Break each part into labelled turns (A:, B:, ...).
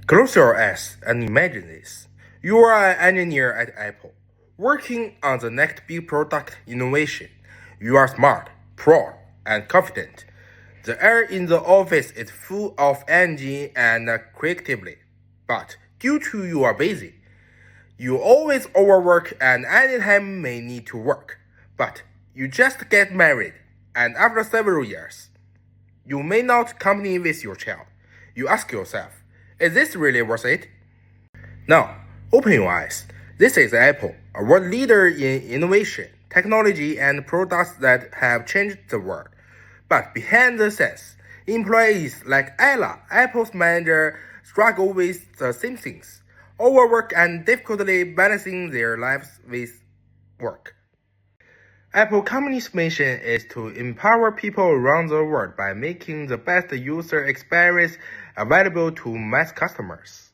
A: Close your eyes and imagine this. You are an engineer at Apple, working on the next big product innovation. You are smart, proud, and confident. The air in the office is full of energy and creativity. But due to you are busy, you always overwork and anytime may need to work. But you just get married, and after several years, you may not continue with your child. You ask yourself, is this really worth it? Now, open your eyes. This is Apple, a world leader in innovation, technology, and products that have changed the world. But behind the scenes, employees like Ella, Apple's manager, struggle with the same things, overwork and difficulty balancing their lives with work. Apple company's mission is to empower people around the world by making the best user experience available to mass customers.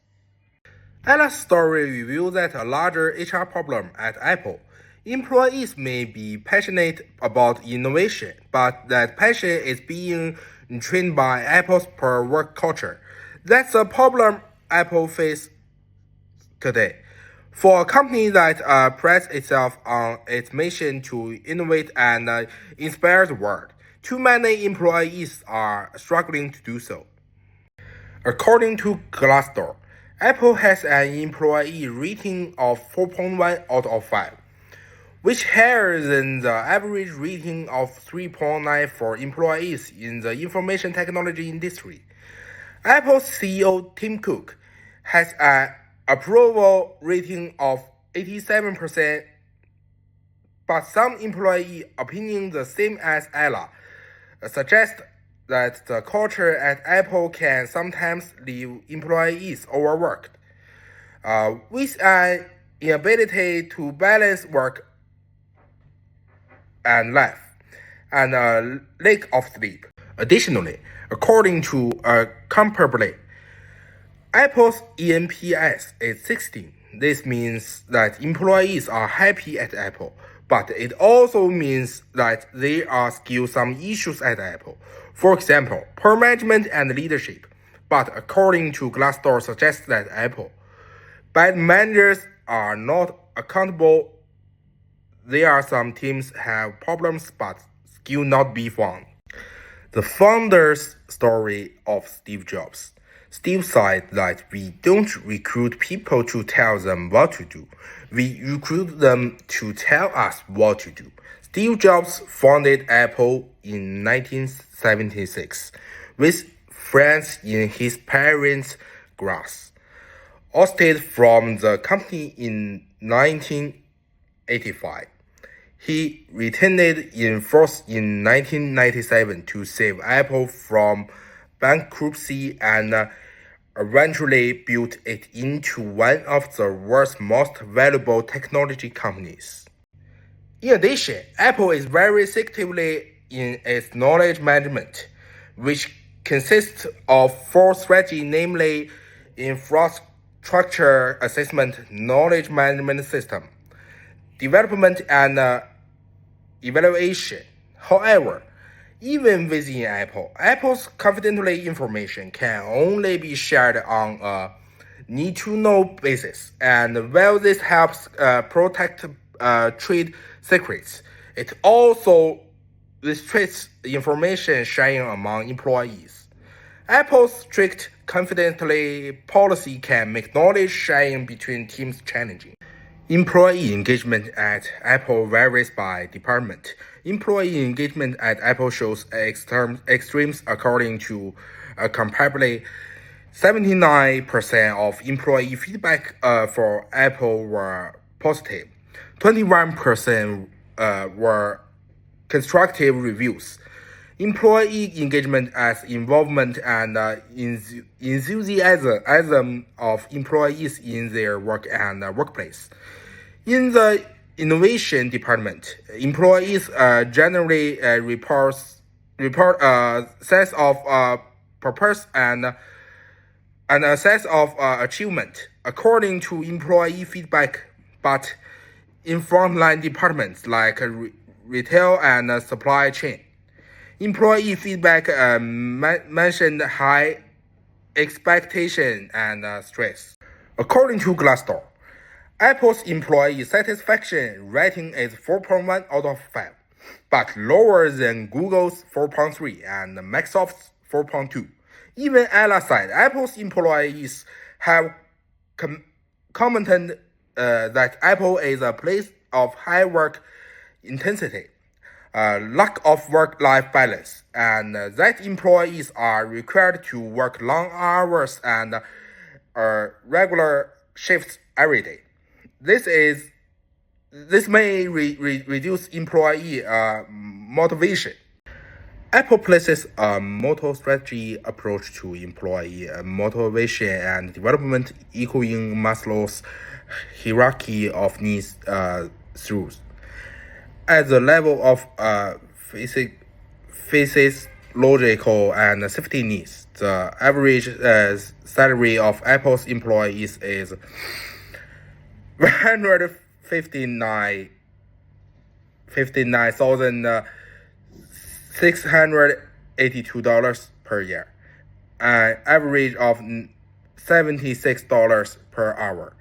A: Ella's story reveals that a larger HR problem at Apple. Employees may be passionate about innovation, but that passion is being trained by Apple's poor work culture. That's a problem Apple faces today. For a company that prides itself on its mission to innovate and inspire the world, too many employees are struggling to do so. According to Glassdoor, Apple has an employee rating of 4.1 out of 5, which is higher than the average rating of 3.9 for employees in the information technology industry. Apple's CEO Tim Cook has an approval rating of 87%, but some employee opinion the same as Ella suggest that the culture at Apple can sometimes leave employees overworked, with an inability to balance work and life, and a lack of sleep. Additionally, according to comparably, Apple's ENPS is 16. This means that employees are happy at Apple, but it also means that there are still some issues at Apple. For example, poor management and leadership. But according to Glassdoor suggests that Apple, bad managers are not accountable. There are some teams have problems but still not be found. The founder's story of Steve Jobs. Steve said that we don't recruit people to tell them what to do. We recruit them to tell us what to do. Steve Jobs founded Apple in 1976 with friends in his parents' garage. Ousted from the company in 1985. He returned in force in 1997 to save Apple from bankruptcy and eventually built it into one of the world's most valuable technology companies. In addition, Apple is very secretively in its knowledge management, which consists of 4 strategies, namely infrastructure assessment, knowledge management system, development, and evaluation. However, even within Apple, Apple's confidential information can only be shared on a need-to-know basis, and while this helps protect trade secrets, it also restricts information sharing among employees. Apple's strict confidentiality policy can make knowledge sharing between teams challenging. Employee engagement at Apple varies by department. Employee engagement at Apple shows extremes according to comparably 79% of employee feedback for Apple were positive. 21% were constructive reviews. Employee engagement as involvement and enthusiasm of employees in their work and workplace. In the innovation department, employees generally report sense of purpose and a sense of achievement, according to employee feedback. But in frontline departments like retail and supply chain, employee feedback mentioned high expectation and stress. According to Glassdoor, Apple's employee satisfaction rating is 4.1 out of 5, but lower than Google's 4.3 and Microsoft's 4.2. Even Ella said Apple's employees have commented that Apple is a place of high work intensity, lack of work-life balance, and that employees are required to work long hours and regular shifts every day. This may reduce employee motivation. Apple places a multi-strategy approach to employee motivation and development, echoing Maslow's hierarchy of needs through. At the level of physiological and safety needs, the average salary of Apple's employees is $159,682 per year, an average of $76 per hour.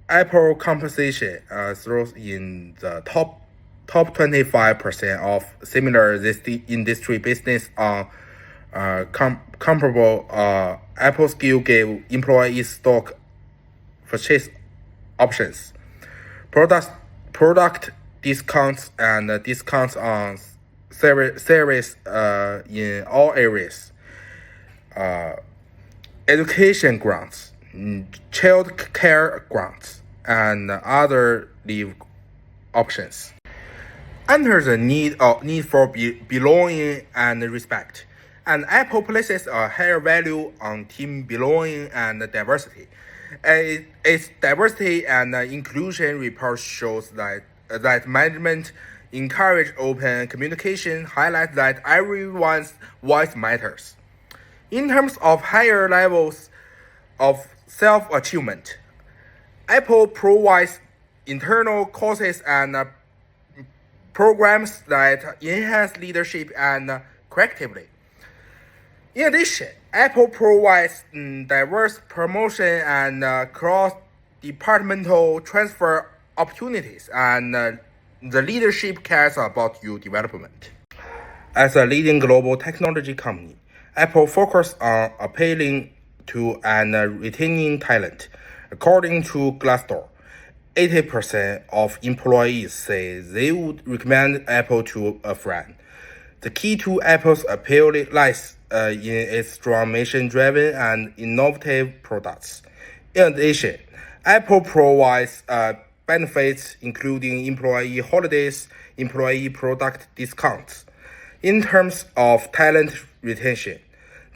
A: Apple compensation throws in the top 25% of similar industry business on comparable Apple still gave employees stock purchase options, product discounts, and discounts on service in all areas, education grants, child care grants, and other leave options. Enter the need for belonging and respect, and Apple places a higher value on team belonging and diversity. Its diversity and inclusion report shows that management encourage open communication, highlight that everyone's voice matters. In terms of higher levels of self-achievement, Apple provides internal courses and programs that enhance leadership and creativity. In addition, Apple provides diverse promotion and cross-departmental transfer opportunities, and the leadership cares about your development. As a leading global technology company, Apple focuses on appealing to and retaining talent. According to Glassdoor, 80% of employees say they would recommend Apple to a friend. The key to Apple's appeal lies in its strong mission-driven and innovative products. In addition, Apple provides benefits including employee holidays, employee product discounts. In terms of talent retention,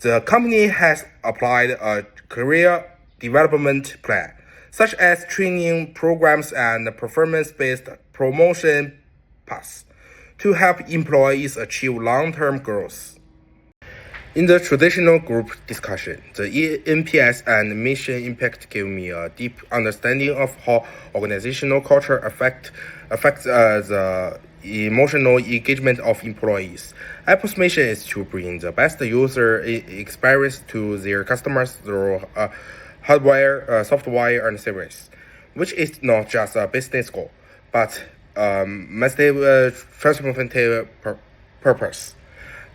A: the company has applied a career development plan, such as training programs and performance-based promotion paths, to help employees achieve long-term growth. In the traditional group discussion, the NPS and mission impact give me a deep understanding of how organizational culture affects the emotional engagement of employees. Apple's mission is to bring the best user experience to their customers through hardware, software, and service, which is not just a business goal, but massive transformative purpose.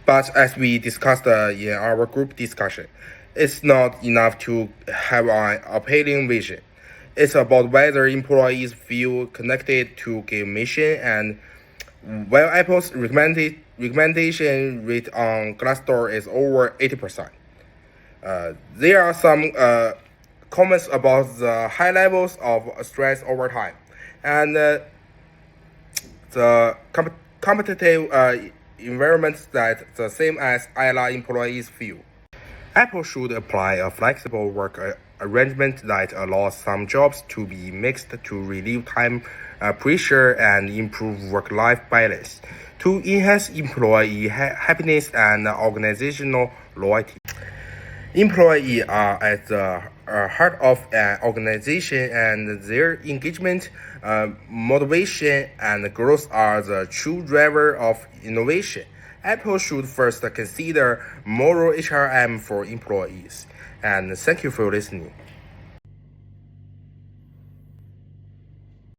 A: But as we discussed in our group discussion, it's not enough to have an appealing vision. It's about whether employees feel connected to the mission, and while Apple's recommendation rate on Glassdoor is over 80%. There are some comments about the high levels of stress over time, and the competitive environments that the same as Ella employees feel. Apple should apply a flexible work arrangement that allows some jobs to be mixed to relieve time pressure and improve work-life balance, to enhance employee happiness and organizational loyalty. Employees are at the heart of an organization, and their engagement, motivation, and growth are the true driver of innovation. Apple should first consider moral HRM for employees, And thank you for listening.